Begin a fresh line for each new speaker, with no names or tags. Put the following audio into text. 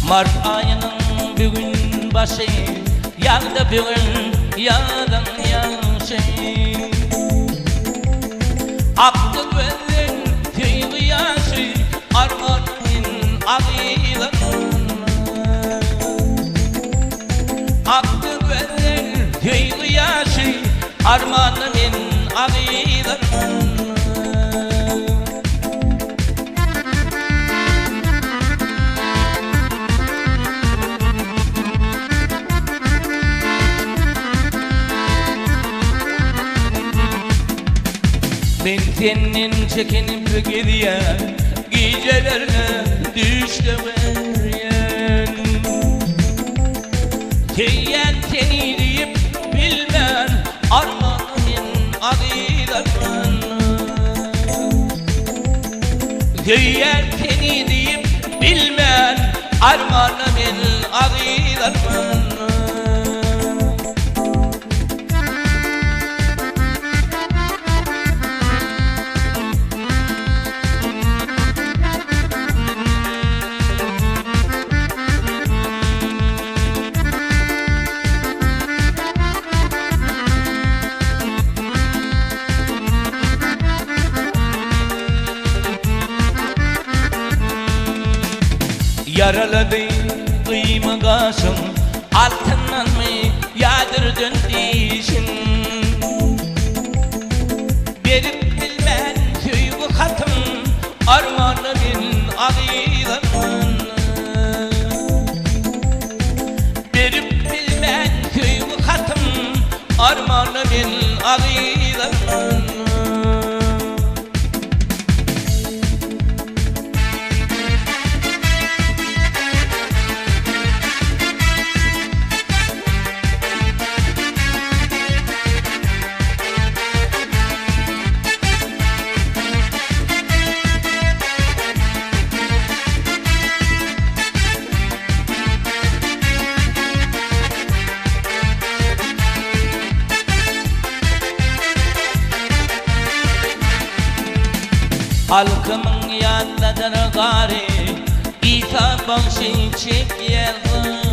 Mart ayının bir gün başı, yandı bir gün yadan yaşı. Aktı gözün tüylü yaşı, armanın ağıylanın. Aktı gözün tüylü yaşı, armanın ağıylanın. Ben senin çekinip gidiyen gecelerine düştüm eriyen. Teyen seni deyip bilmem armanın ağıylanın. Teyen seni deyip bilmem armanın ağıylanın. Yaraladı kıyma kaşım, altından mı yağdırdın dişin? Verip bilmen tüygü hatım, armanın ağıylanın. Verip bilmen tüygü hatım, armanın ağıylanın. Halkımın yandadır gari, İsa başı çek yerden.